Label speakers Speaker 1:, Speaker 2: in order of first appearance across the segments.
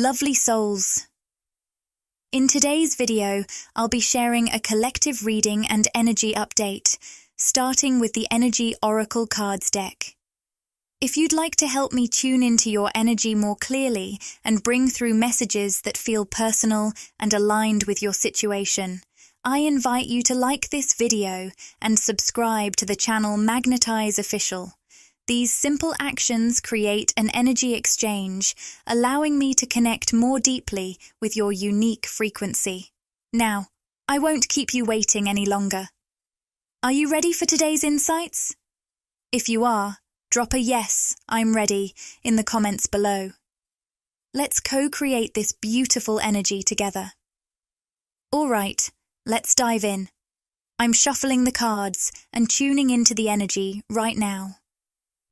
Speaker 1: Lovely souls. In today's video, I'll be sharing a collective reading and energy update, starting with the Energy Oracle Cards deck. If you'd like to help me tune into your energy more clearly and bring through messages that feel personal and aligned with your situation, I invite you to like this video and subscribe to the channel Magnetize Official. These simple actions create an energy exchange, allowing me to connect more deeply with your unique frequency. Now, I won't keep you waiting any longer. Are you ready for today's insights? If you are, drop a "Yes, I'm ready" in the comments below. Let's co-create this beautiful energy together. All right, let's dive in. I'm shuffling the cards and tuning into the energy right now.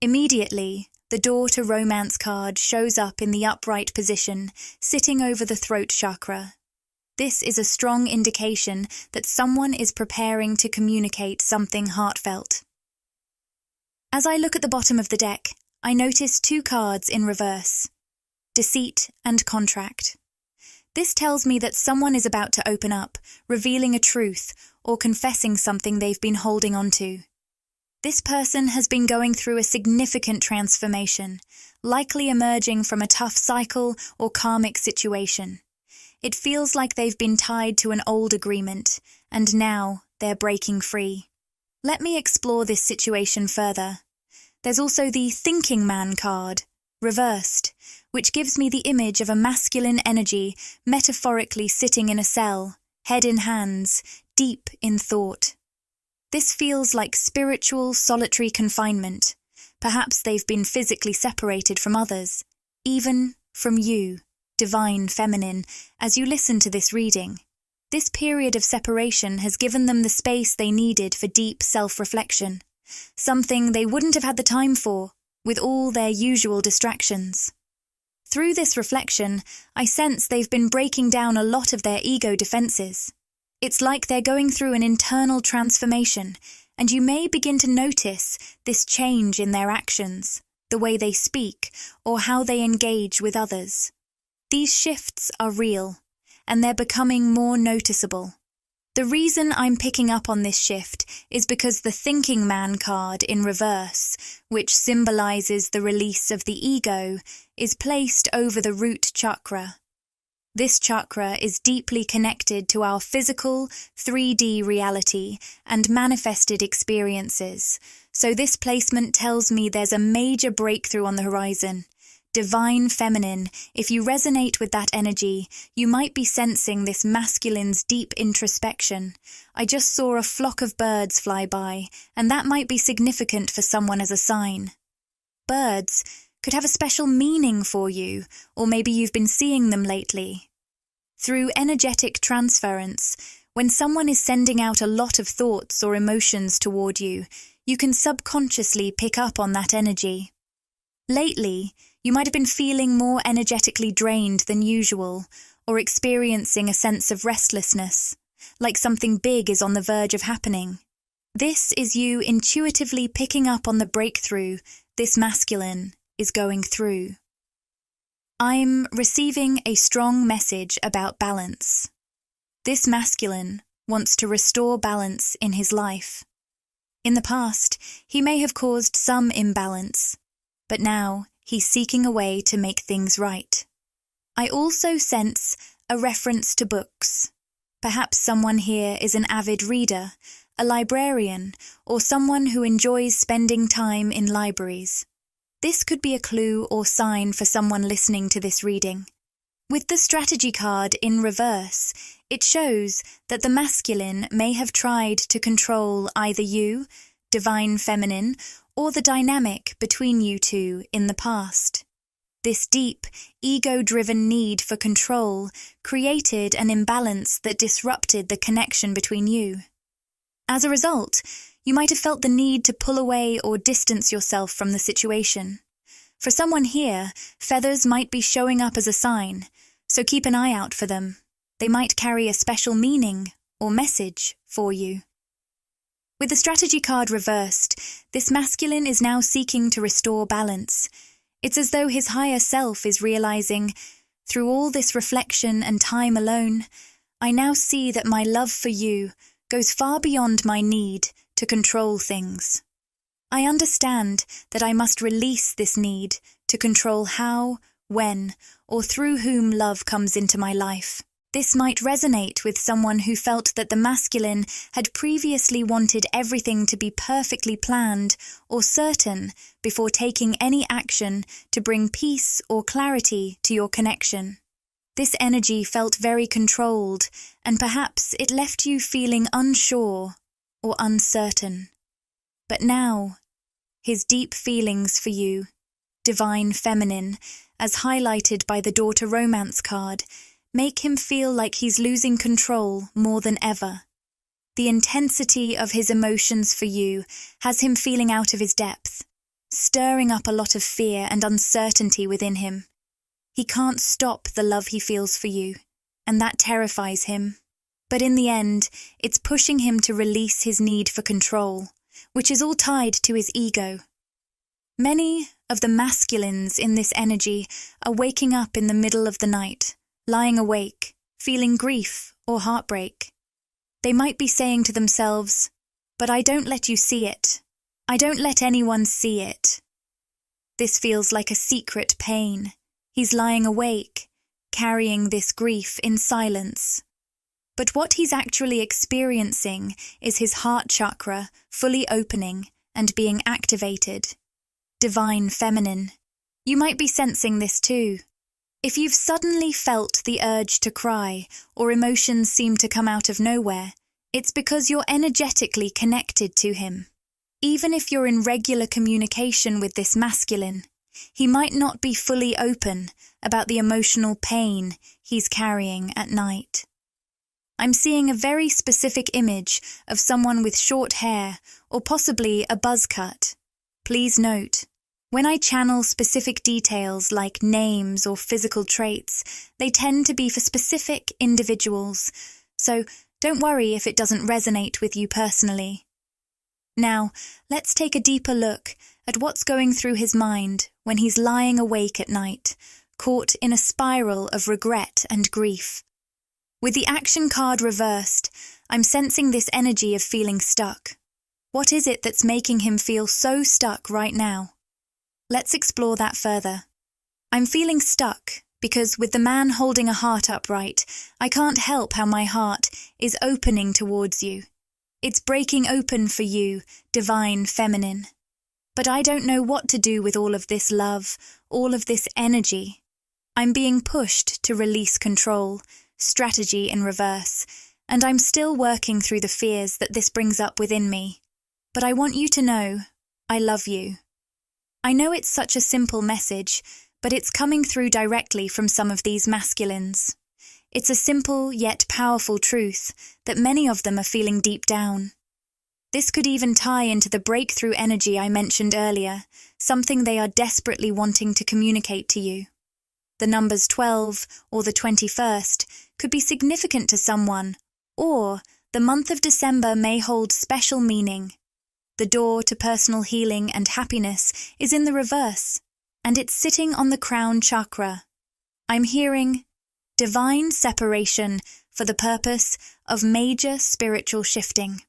Speaker 1: Immediately, the Door to Romance card shows up in the upright position, sitting over the throat chakra. This is a strong indication that someone is preparing to communicate something heartfelt. As I look at the bottom of the deck, I notice two cards in reverse: Deceit and Contract. This tells me that someone is about to open up, revealing a truth or confessing something they've been holding on to. This person has been going through a significant transformation, likely emerging from a tough cycle or karmic situation. It feels like they've been tied to an old agreement, and now they're breaking free. Let me explore this situation further. There's also the Thinking Man card, reversed, which gives me the image of a masculine energy metaphorically sitting in a cell, head in hands, deep in thought. This feels like spiritual, solitary confinement. Perhaps they've been physically separated from others, even from you, divine feminine, as you listen to this reading. This period of separation has given them the space they needed for deep self-reflection, something they wouldn't have had the time for, with all their usual distractions. Through this reflection, I sense they've been breaking down a lot of their ego defenses. It's like they're going through an internal transformation, and you may begin to notice this change in their actions, the way they speak, or how they engage with others. These shifts are real, and they're becoming more noticeable. The reason I'm picking up on this shift is because the Thinking Man card in reverse, which symbolizes the release of the ego, is placed over the root chakra. This chakra is deeply connected to our physical, 3D reality and manifested experiences, so this placement tells me there's a major breakthrough on the horizon. Divine feminine, if you resonate with that energy, you might be sensing this masculine's deep introspection. I just saw a flock of birds fly by, and that might be significant for someone as a sign. Birds could have a special meaning for you, or maybe you've been seeing them lately. Through energetic transference, when someone is sending out a lot of thoughts or emotions toward you, you can subconsciously pick up on that energy. Lately, you might have been feeling more energetically drained than usual, or experiencing a sense of restlessness, like something big is on the verge of happening. This is you intuitively picking up on the breakthrough this masculine is going through. I'm receiving a strong message about balance. This masculine wants to restore balance in his life. In the past, he may have caused some imbalance, but now he's seeking a way to make things right. I also sense a reference to books. Perhaps someone here is an avid reader, a librarian, or someone who enjoys spending time in libraries. This could be a clue or sign for someone listening to this reading. With the strategy card in reverse, it shows that the masculine may have tried to control either you, divine feminine, or the dynamic between you two in the past. This deep, ego-driven need for control created an imbalance that disrupted the connection between you. As a result, you might have felt the need to pull away or distance yourself from the situation. For someone here, feathers might be showing up as a sign, so keep an eye out for them. They might carry a special meaning or message for you. With the strategy card reversed, this masculine is now seeking to restore balance. It's as though his higher self is realizing, Through all this reflection and time alone, I now see that my love for you goes far beyond my need to control things. I understand that I must release this need to control how, when, or through whom love comes into my life. This might resonate with someone who felt that the masculine had previously wanted everything to be perfectly planned or certain before taking any action to bring peace or clarity to your connection. This energy felt very controlled, and perhaps it left you feeling unsure or uncertain. But now, his deep feelings for you, divine feminine, as highlighted by the daughter romance card, make him feel like he's losing control more than ever. The intensity of his emotions for you has him feeling out of his depth, stirring up a lot of fear and uncertainty within him. He can't stop the love he feels for you, and that terrifies him. But in the end, it's pushing him to release his need for control, which is all tied to his ego. Many of the masculines in this energy are waking up in the middle of the night, lying awake, feeling grief or heartbreak. They might be saying to themselves, "But I don't let you see it. I don't let anyone see it." This feels like a secret pain. He's lying awake, carrying this grief in silence. But what he's actually experiencing is his heart chakra fully opening and being activated. Divine feminine. You might be sensing this too. If you've suddenly felt the urge to cry or emotions seem to come out of nowhere, it's because you're energetically connected to him. Even if you're in regular communication with this masculine, he might not be fully open about the emotional pain he's carrying at night. I'm seeing a very specific image of someone with short hair or possibly a buzz cut. Please note, when I channel specific details like names or physical traits, they tend to be for specific individuals, so don't worry if it doesn't resonate with you personally. Now, let's take a deeper look at what's going through his mind when he's lying awake at night, caught in a spiral of regret and grief. With the action card reversed, I'm sensing this energy of feeling stuck. What is it that's making him feel so stuck right now? Let's explore that further. I'm feeling stuck because with the man holding a heart upright, I can't help how my heart is opening towards you. It's breaking open for you, divine feminine. But I don't know what to do with all of this love, all of this energy. I'm being pushed to release control, strategy in reverse, and I'm still working through the fears that this brings up within me. But I want you to know, I love you. I know it's such a simple message, but it's coming through directly from some of these masculines. It's a simple yet powerful truth that many of them are feeling deep down. This could even tie into the breakthrough energy I mentioned earlier, something they are desperately wanting to communicate to you. The numbers 12 or the 21st could be significant to someone, or the month of December may hold special meaning. The door to personal healing and happiness is in the reverse, and it's sitting on the crown chakra. I'm hearing divine separation for the purpose of major spiritual shifting.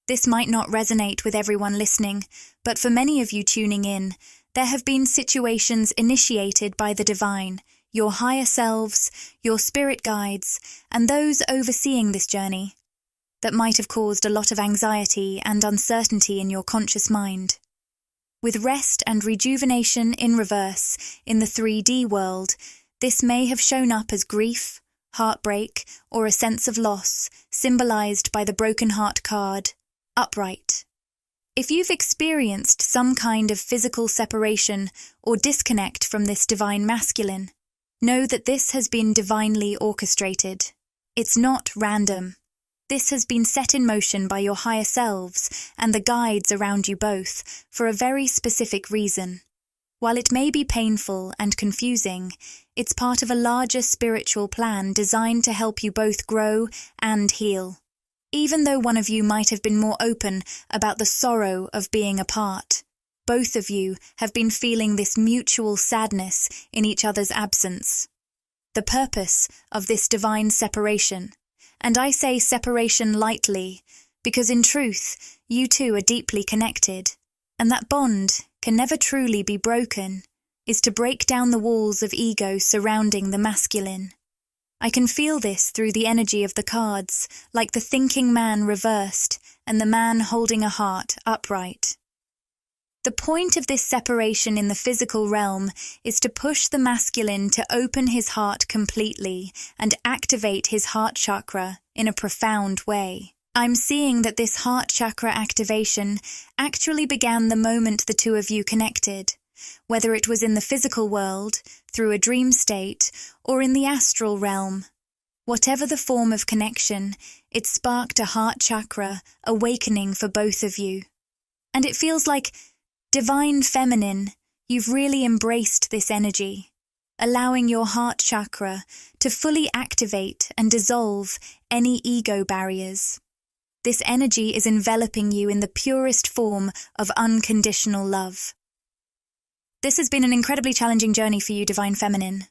Speaker 1: This might not resonate with everyone listening, but for many of you tuning in, there have been situations initiated by the divine, your higher selves, your spirit guides, and those overseeing this journey, that might have caused a lot of anxiety and uncertainty in your conscious mind. With rest and rejuvenation in reverse in the 3D world, this may have shown up as grief, heartbreak, or a sense of loss, symbolized by the broken heart card, upright. If you've experienced some kind of physical separation or disconnect from this divine masculine, know that this has been divinely orchestrated. It's not random. This has been set in motion by your higher selves and the guides around you both for a very specific reason. While it may be painful and confusing, it's part of a larger spiritual plan designed to help you both grow and heal. Even though one of you might have been more open about the sorrow of being apart, both of you have been feeling this mutual sadness in each other's absence. the purpose of this divine separation. And I say separation lightly, because in truth, you two are deeply connected, and that bond can never truly be broken, is to break down the walls of ego surrounding the masculine. I can feel this through the energy of the cards, like the thinking man reversed and the man holding a heart upright. The point of this separation in the physical realm is to push the masculine to open his heart completely and activate his heart chakra in a profound way. I'm seeing that this heart chakra activation actually began the moment the two of you connected, whether it was in the physical world, through a dream state, or in the astral realm. Whatever the form of connection, it sparked a heart chakra awakening for both of you. And it feels like, divine feminine, you've really embraced this energy, allowing your heart chakra to fully activate and dissolve any ego barriers. This energy is enveloping you in the purest form of unconditional love. This has been an incredibly challenging journey for you, Divine Feminine.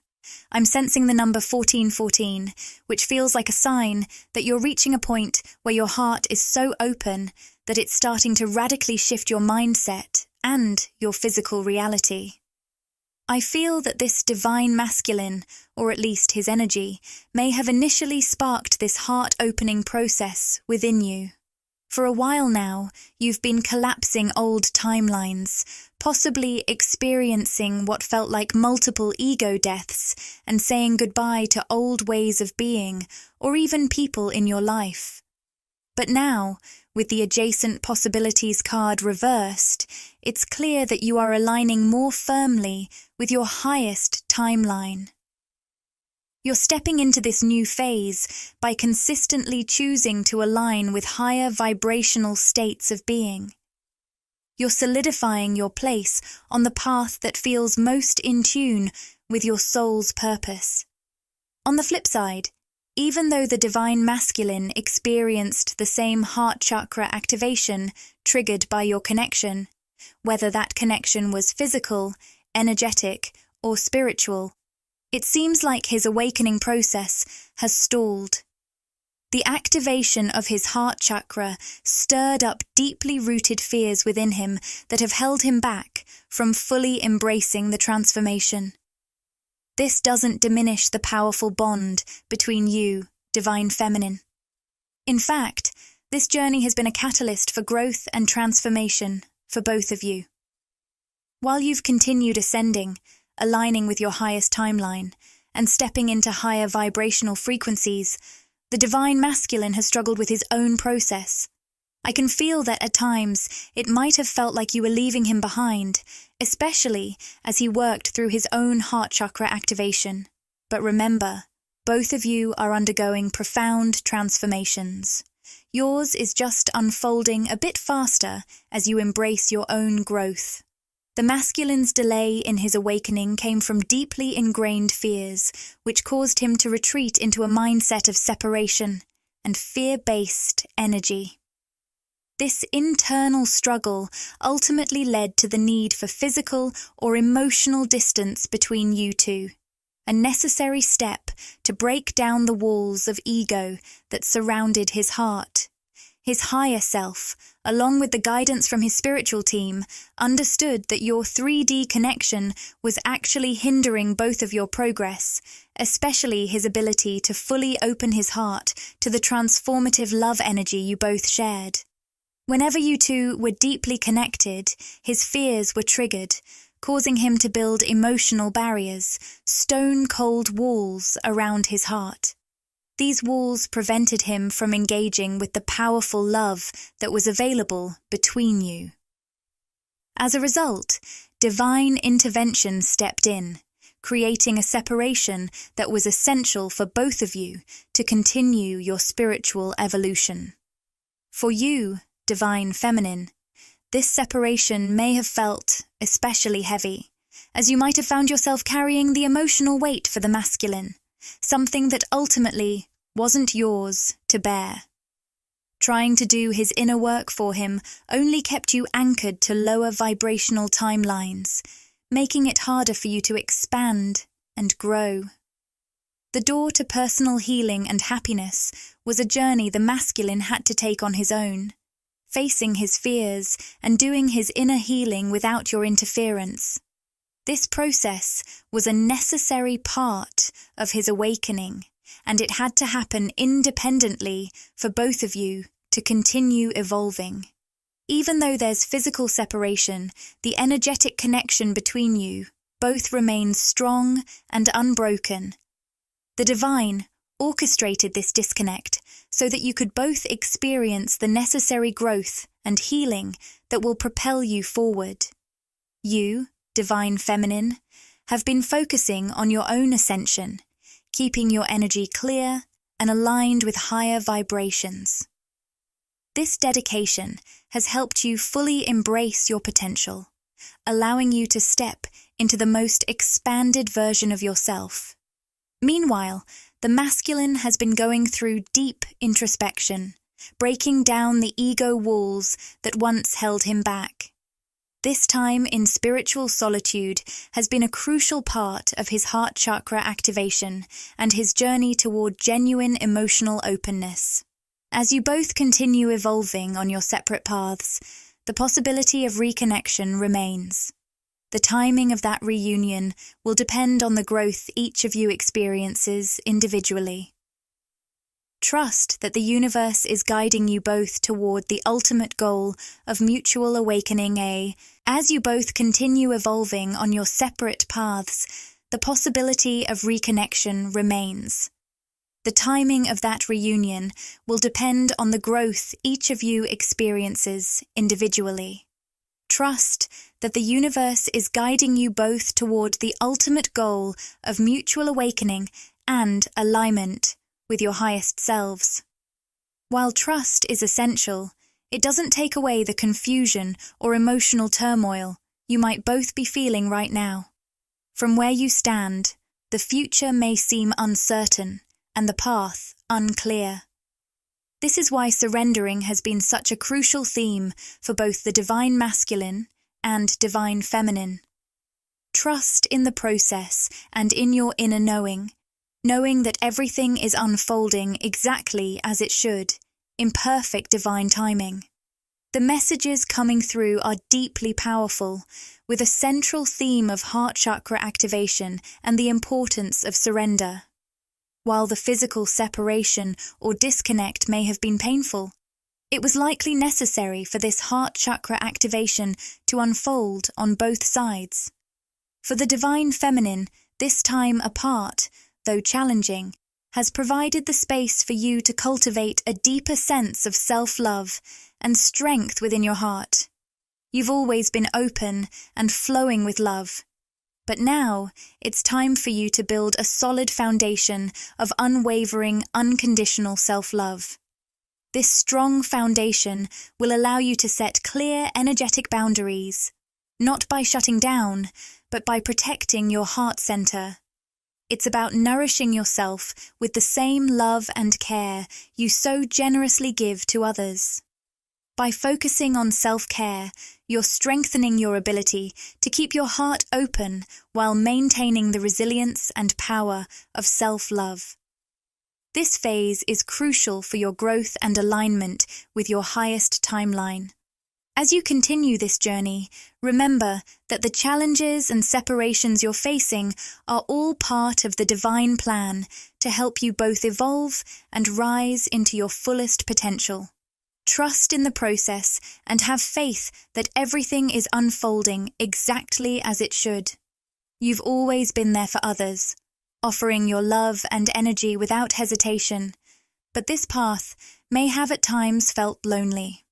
Speaker 1: I'm sensing the number 1414, which feels like a sign that you're reaching a point where your heart is so open that it's starting to radically shift your mindset and your physical reality. I feel that this divine masculine, or at least his energy, may have initially sparked this heart-opening process within you. For a while now, you've been collapsing old timelines, possibly experiencing what felt like multiple ego deaths and saying goodbye to old ways of being or even people in your life. But now, with the adjacent possibilities card reversed, it's clear that you are aligning more firmly with your highest timeline. You're stepping into this new phase by consistently choosing to align with higher vibrational states of being. You're solidifying your place on the path that feels most in tune with your soul's purpose. On the flip side, even though the divine masculine experienced the same heart chakra activation triggered by your connection, whether that connection was physical, energetic, or spiritual, it seems like his awakening process has stalled. The activation of his heart chakra stirred up deeply rooted fears within him that have held him back from fully embracing the transformation. This doesn't diminish the powerful bond between you, Divine Feminine. In fact, this journey has been a catalyst for growth and transformation for both of you. While you've continued ascending, aligning with your highest timeline, and stepping into higher vibrational frequencies, the divine masculine has struggled with his own process. I can feel that at times it might have felt like you were leaving him behind, especially as he worked through his own heart chakra activation. But remember, both of you are undergoing profound transformations. Yours is just unfolding a bit faster as you embrace your own growth. The masculine's delay in his awakening came from deeply ingrained fears, which caused him to retreat into a mindset of separation and fear-based energy. This internal struggle ultimately led to the need for physical or emotional distance between you two, a necessary step to break down the walls of ego that surrounded his heart. His higher self, along with the guidance from his spiritual team, understood that your 3D connection was actually hindering both of your progress, especially his ability to fully open his heart to the transformative love energy you both shared. Whenever you two were deeply connected, his fears were triggered, causing him to build emotional barriers, stone-cold walls around his heart. These walls prevented him from engaging with the powerful love that was available between you. As a result, divine intervention stepped in, creating a separation that was essential for both of you to continue your spiritual evolution. For you, Divine Feminine, this separation may have felt especially heavy, as you might have found yourself carrying the emotional weight for the masculine, something that ultimately wasn't yours to bear. Trying to do his inner work for him only kept you anchored to lower vibrational timelines, making it harder for you to expand and grow. The door to personal healing and happiness was a journey the masculine had to take on his own, facing his fears and doing his inner healing without your interference. This process was a necessary part of his awakening, and it had to happen independently for both of you to continue evolving. Even though there's physical separation, the energetic connection between you both remains strong and unbroken. The divine orchestrated this disconnect so that you could both experience the necessary growth and healing that will propel you forward. You, divine feminine, have been focusing on your own ascension, keeping your energy clear and aligned with higher vibrations. This dedication has helped you fully embrace your potential, allowing you to step into the most expanded version of yourself. Meanwhile, the masculine has been going through deep introspection, breaking down the ego walls that once held him back. This time in spiritual solitude has been a crucial part of his heart chakra activation and his journey toward genuine emotional openness. As you both continue evolving on your separate paths, the possibility of reconnection remains. The timing of that reunion will depend on the growth each of you experiences individually. Trust that the universe is guiding you both toward the ultimate goal of mutual awakening. As you both continue evolving on your separate paths, the possibility of reconnection remains. The timing of that reunion will depend on the growth each of you experiences individually. Trust that the universe is guiding you both toward the ultimate goal of mutual awakening and alignment with your highest selves. While trust is essential, it doesn't take away the confusion or emotional turmoil you might both be feeling right now. From where you stand, the future may seem uncertain and the path unclear. This is why surrendering has been such a crucial theme for both the divine masculine and divine feminine. Trust in the process and in your inner knowing that everything is unfolding exactly as it should, in perfect divine timing. The messages coming through are deeply powerful, with a central theme of heart chakra activation and the importance of surrender. While the physical separation or disconnect may have been painful, it was likely necessary for this heart chakra activation to unfold on both sides. For the divine feminine, this time apart, though challenging, has provided the space for you to cultivate a deeper sense of self-love and strength within your heart. You've always been open and flowing with love. But now, it's time for you to build a solid foundation of unwavering, unconditional self-love. This strong foundation will allow you to set clear, energetic boundaries, not by shutting down, but by protecting your heart center. It's about nourishing yourself with the same love and care you so generously give to others. By focusing on self-care, you're strengthening your ability to keep your heart open while maintaining the resilience and power of self-love. This phase is crucial for your growth and alignment with your highest timeline. As you continue this journey, remember that the challenges and separations you're facing are all part of the divine plan to help you both evolve and rise into your fullest potential. Trust in the process and have faith that everything is unfolding exactly as it should. You've always been there for others, offering your love and energy without hesitation, but this path may have at times felt lonely.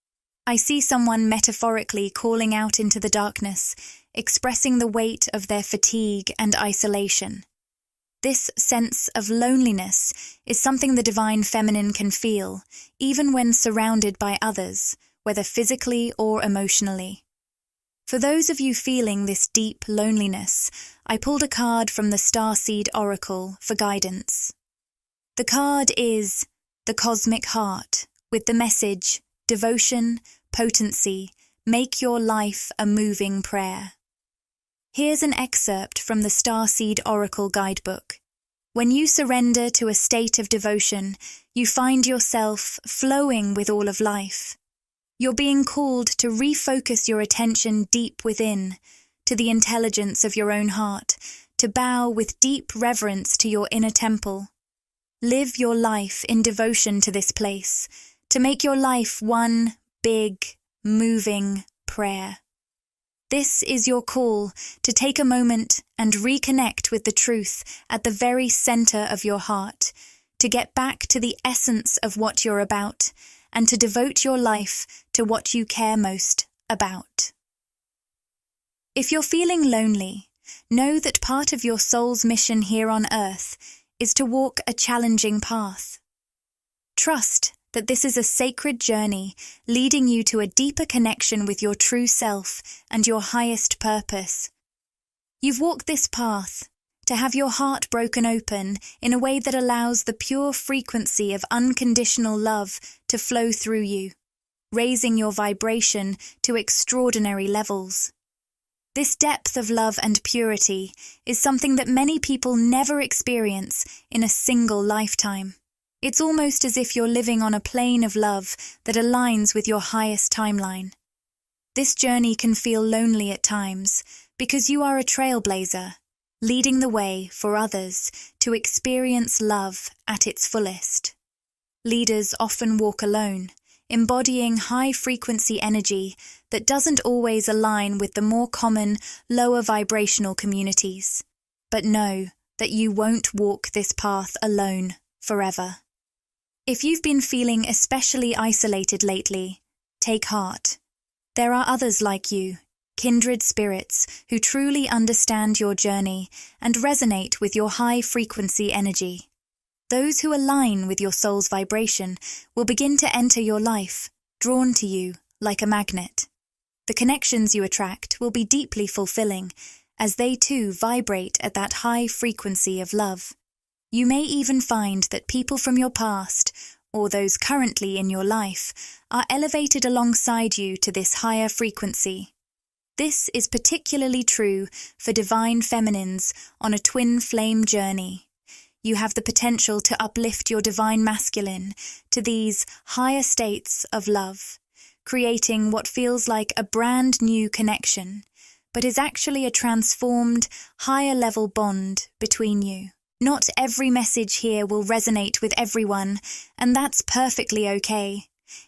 Speaker 1: I see someone metaphorically calling out into the darkness, expressing the weight of their fatigue and isolation. This sense of loneliness is something the divine feminine can feel, even when surrounded by others, whether physically or emotionally. For those of you feeling this deep loneliness, I pulled a card from the Starseed Oracle for guidance. The card is the Cosmic Heart, with the message, devotion, potency, make your life a moving prayer. Here's an excerpt from the Starseed Oracle Guidebook. When you surrender to a state of devotion, you find yourself flowing with all of life. You're being called to refocus your attention deep within, to the intelligence of your own heart, to bow with deep reverence to your inner temple. Live your life in devotion to this place, to make your life one big, moving prayer. This is your call to take a moment and reconnect with the truth at the very center of your heart, to get back to the essence of what you're about, and to devote your life to what you care most about. If you're feeling lonely, know that part of your soul's mission here on earth is to walk a challenging path. Trust that this is a sacred journey leading you to a deeper connection with your true self and your highest purpose. You've walked this path to have your heart broken open in a way that allows the pure frequency of unconditional love to flow through you, raising your vibration to extraordinary levels. This depth of love and purity is something that many people never experience in a single lifetime. It's almost as if you're living on a plane of love that aligns with your highest timeline. This journey can feel lonely at times because you are a trailblazer, leading the way for others to experience love at its fullest. Leaders often walk alone, embodying high-frequency energy that doesn't always align with the more common, lower vibrational communities. But know that you won't walk this path alone forever. If you've been feeling especially isolated lately, take heart. There are others like you, kindred spirits who truly understand your journey and resonate with your high-frequency energy. Those who align with your soul's vibration will begin to enter your life, drawn to you like a magnet. The connections you attract will be deeply fulfilling, as they too vibrate at that high frequency of love. You may even find that people from your past, or those currently in your life, are elevated alongside you to this higher frequency. This is particularly true for divine feminines on a twin flame journey. You have the potential to uplift your divine masculine to these higher states of love, creating what feels like a brand new connection, but is actually a transformed, higher-level bond between you. Not every message here will resonate with everyone, and that's perfectly okay.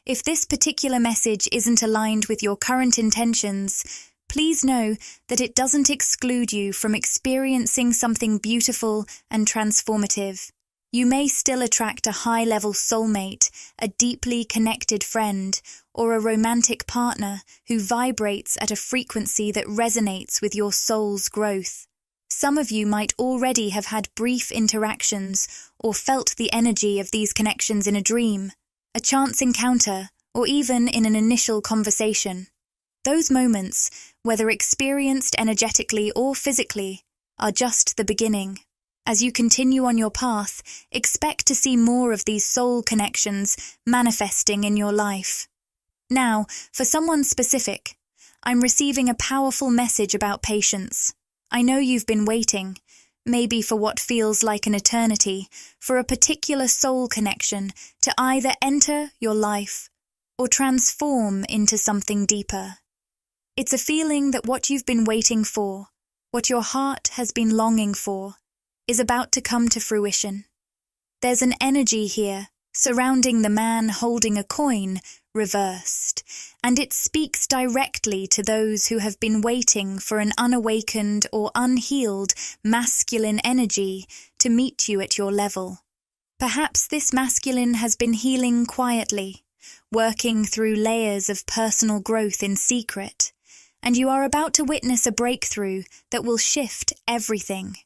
Speaker 1: If this particular message isn't aligned with your current intentions, please know that it doesn't exclude you from experiencing something beautiful and transformative. You may still attract a high-level soulmate, a deeply connected friend, or a romantic partner who vibrates at a frequency that resonates with your soul's growth. Some of you might already have had brief interactions or felt the energy of these connections in a dream, a chance encounter, or even in an initial conversation. Those moments, whether experienced energetically or physically, are just the beginning. As you continue on your path, expect to see more of these soul connections manifesting in your life. Now, for someone specific, I'm receiving a powerful message about patience. I know you've been waiting, maybe for what feels like an eternity, for a particular soul connection to either enter your life or transform into something deeper. It's a feeling that what you've been waiting for, what your heart has been longing for, is about to come to fruition. There's an energy here surrounding the man holding a coin reversed, and it speaks directly to those who have been waiting for an unawakened or unhealed masculine energy to meet you at your level. Perhaps this masculine has been healing quietly, working through layers of personal growth in secret, and you are about to witness a breakthrough that will shift everything.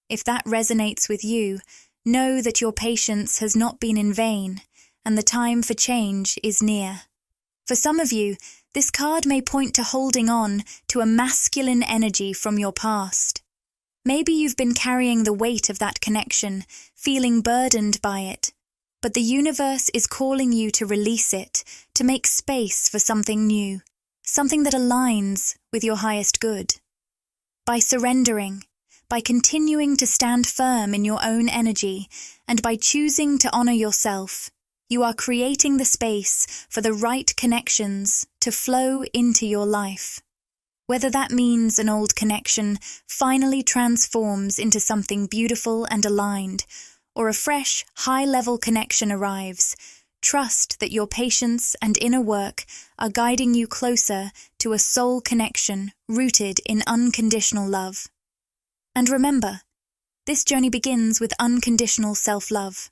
Speaker 1: If that resonates with you, know that your patience has not been in vain, and the time for change is near. For some of you, this card may point to holding on to a masculine energy from your past. Maybe you've been carrying the weight of that connection, feeling burdened by it, but the universe is calling you to release it, to make space for something new, something that aligns with your highest good. By surrendering, by continuing to stand firm in your own energy and by choosing to honor yourself, you are creating the space for the right connections to flow into your life. Whether that means an old connection finally transforms into something beautiful and aligned, or a fresh, high-level connection arrives, trust that your patience and inner work are guiding you closer to a soul connection rooted in unconditional love. And remember, this journey begins with unconditional self-love.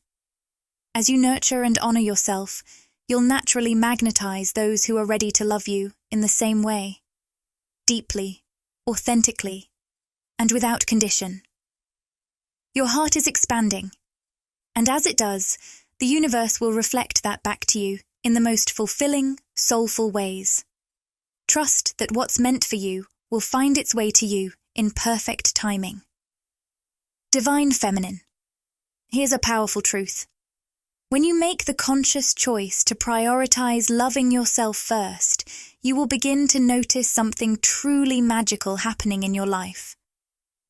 Speaker 1: As you nurture and honor yourself, you'll naturally magnetize those who are ready to love you in the same way. Deeply, authentically, and without condition. Your heart is expanding, and as it does, the universe will reflect that back to you in the most fulfilling, soulful ways. Trust that what's meant for you will find its way to you in perfect timing. Divine Feminine. Here's a powerful truth. When you make the conscious choice to prioritize loving yourself first, you will begin to notice something truly magical happening in your life.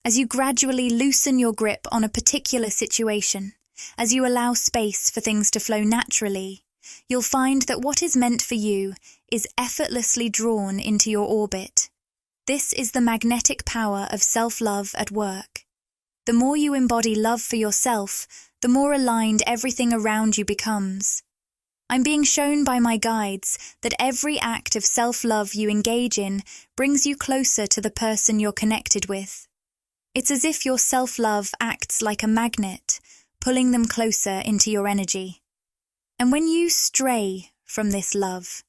Speaker 1: As you gradually loosen your grip on a particular situation, as you allow space for things to flow naturally, you'll find that what is meant for you is effortlessly drawn into your orbit. This is the magnetic power of self-love at work. The more you embody love for yourself, the more aligned everything around you becomes. I'm being shown by my guides that every act of self-love you engage in brings you closer to the person you're connected with. It's as if your self-love acts like a magnet, pulling them closer into your energy. And when you stray from this love,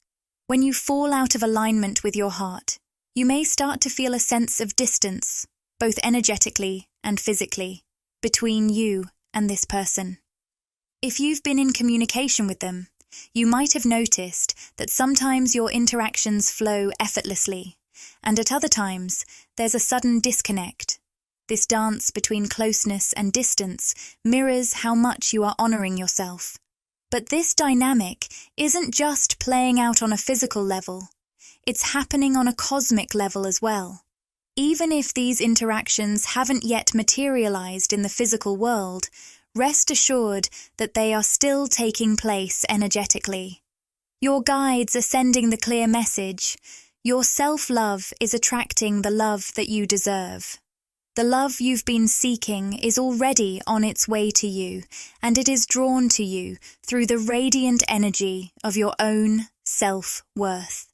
Speaker 1: when you fall out of alignment with your heart, you may start to feel a sense of distance, both energetically and physically, between you and this person. If you've been in communication with them, you might have noticed that sometimes your interactions flow effortlessly, and at other times there's a sudden disconnect. This dance between closeness and distance mirrors how much you are honoring yourself. But this dynamic isn't just playing out on a physical level, it's happening on a cosmic level as well. Even if these interactions haven't yet materialized in the physical world, rest assured that they are still taking place energetically. Your guides are sending the clear message. Your self-love is attracting the love that you deserve. The love you've been seeking is already on its way to you, and it is drawn to you through the radiant energy of your own self-worth.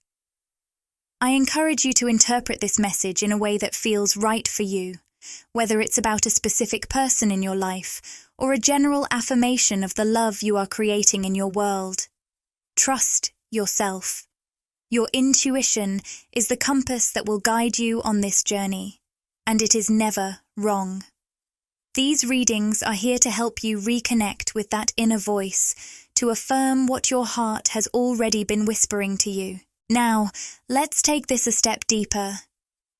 Speaker 1: I encourage you to interpret this message in a way that feels right for you, whether it's about a specific person in your life or a general affirmation of the love you are creating in your world. Trust yourself. Your intuition is the compass that will guide you on this journey, and it is never wrong. These readings are here to help you reconnect with that inner voice, to affirm what your heart has already been whispering to you. Now, let's take this a step deeper.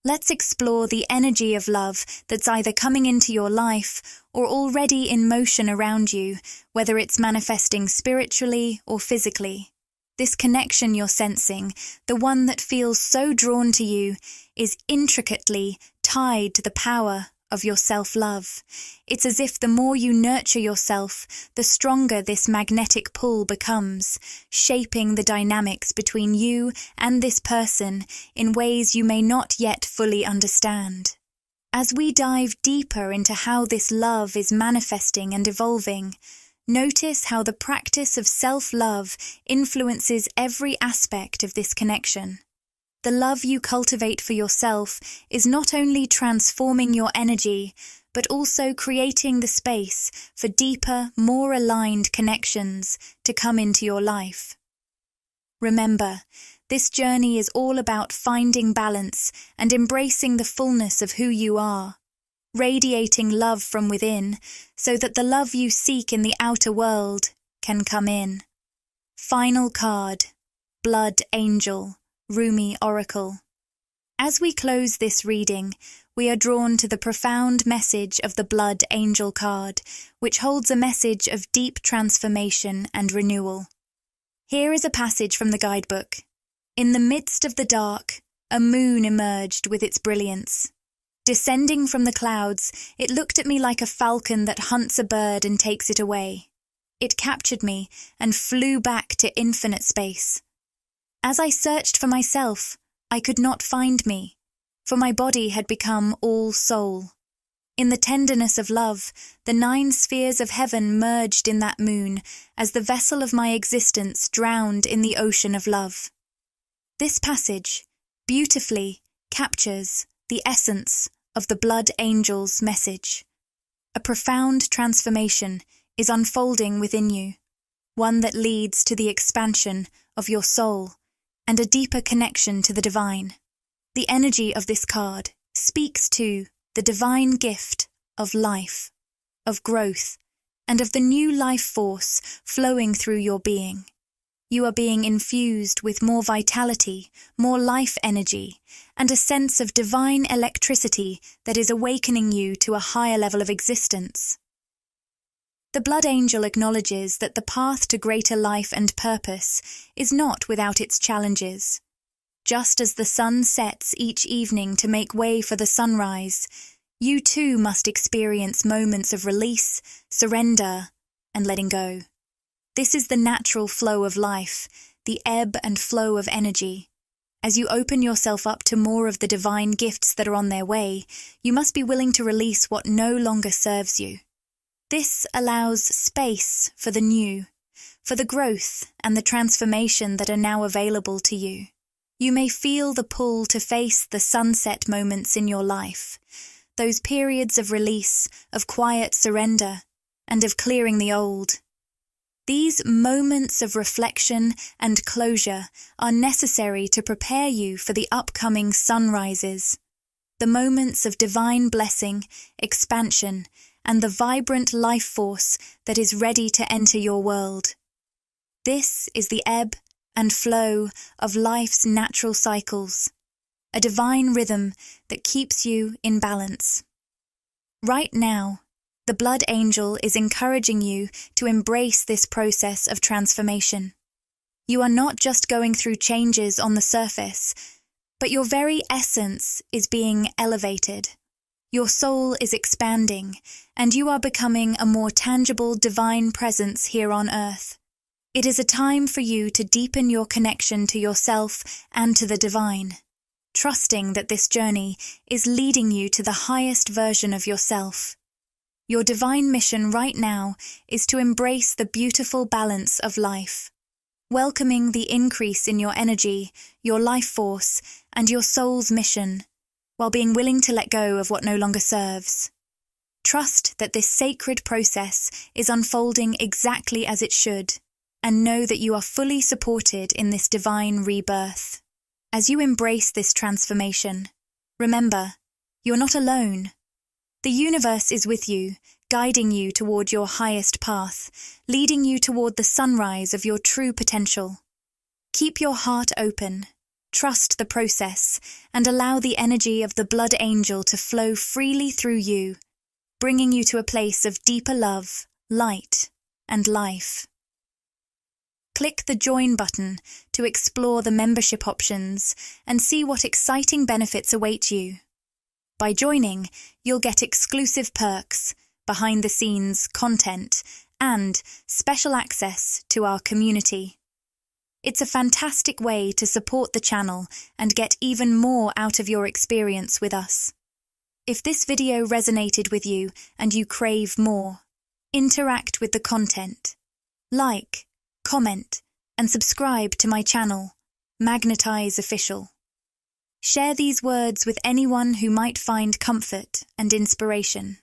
Speaker 1: Let's explore the energy of love that's either coming into your life or already in motion around you, whether it's manifesting spiritually or physically. This connection you're sensing, the one that feels so drawn to you, is intricately tied to the power of your self-love. It's as if the more you nurture yourself, the stronger this magnetic pull becomes, shaping the dynamics between you and this person in ways you may not yet fully understand. As we dive deeper into how this love is manifesting and evolving, notice how the practice of self-love influences every aspect of this connection. The love you cultivate for yourself is not only transforming your energy, but also creating the space for deeper, more aligned connections to come into your life. Remember, this journey is all about finding balance and embracing the fullness of who you are, radiating love from within so that the love you seek in the outer world can come in. Final card, Blood Angel. Rumi Oracle. As we close this reading, we are drawn to the profound message of the Blood Angel card, which holds a message of deep transformation and renewal. Here is a passage from the guidebook. In the midst of the dark, a moon emerged with its brilliance. Descending from the clouds, it looked at me like a falcon that hunts a bird and takes it away. It captured me and flew back to infinite space. As I searched for myself, I could not find me, for my body had become all soul. In the tenderness of love, the 9 spheres of heaven merged in that moon as the vessel of my existence drowned in the ocean of love. This passage beautifully captures the essence of the Blood Angel's message. A profound transformation is unfolding within you, one that leads to the expansion of your soul and a deeper connection to the divine. The energy of this card speaks to the divine gift of life, of growth, and of the new life force flowing through your being. You are being infused with more vitality, more life energy, and a sense of divine electricity that is awakening you to a higher level of existence. The Blood Angel acknowledges that the path to greater life and purpose is not without its challenges. Just as the sun sets each evening to make way for the sunrise, you too must experience moments of release, surrender, and letting go. This is the natural flow of life, the ebb and flow of energy. As you open yourself up to more of the divine gifts that are on their way, you must be willing to release what no longer serves you. This allows space for the new, for the growth and the transformation that are now available to you. You may feel the pull to face the sunset moments in your life, those periods of release, of quiet surrender, and of clearing the old. These moments of reflection and closure are necessary to prepare you for the upcoming sunrises, the moments of divine blessing, expansion, and the vibrant life force that is ready to enter your world. This is the ebb and flow of life's natural cycles, a divine rhythm that keeps you in balance. Right now, the Blood Angel is encouraging you to embrace this process of transformation. You are not just going through changes on the surface, but your very essence is being elevated. Your soul is expanding, and you are becoming a more tangible divine presence here on earth. It is a time for you to deepen your connection to yourself and to the divine, trusting that this journey is leading you to the highest version of yourself. Your divine mission right now is to embrace the beautiful balance of life, welcoming the increase in your energy, your life force, and your soul's mission, while being willing to let go of what no longer serves. Trust that this sacred process is unfolding exactly as it should, and know that you are fully supported in this divine rebirth. As you embrace this transformation, remember, you're not alone. The universe is with you, guiding you toward your highest path, leading you toward the sunrise of your true potential. Keep your heart open, trust the process, and allow the energy of the Blood Angel to flow freely through you, bringing you to a place of deeper love, light, and life. Click the Join button to explore the membership options and see what exciting benefits await you. By joining, you'll get exclusive perks, behind-the-scenes content, and special access to our community. It's a fantastic way to support the channel and get even more out of your experience with us. If this video resonated with you and you crave more, interact with the content. Like, comment, and subscribe to my channel, Magnetize Official. Share these words with anyone who might find comfort and inspiration.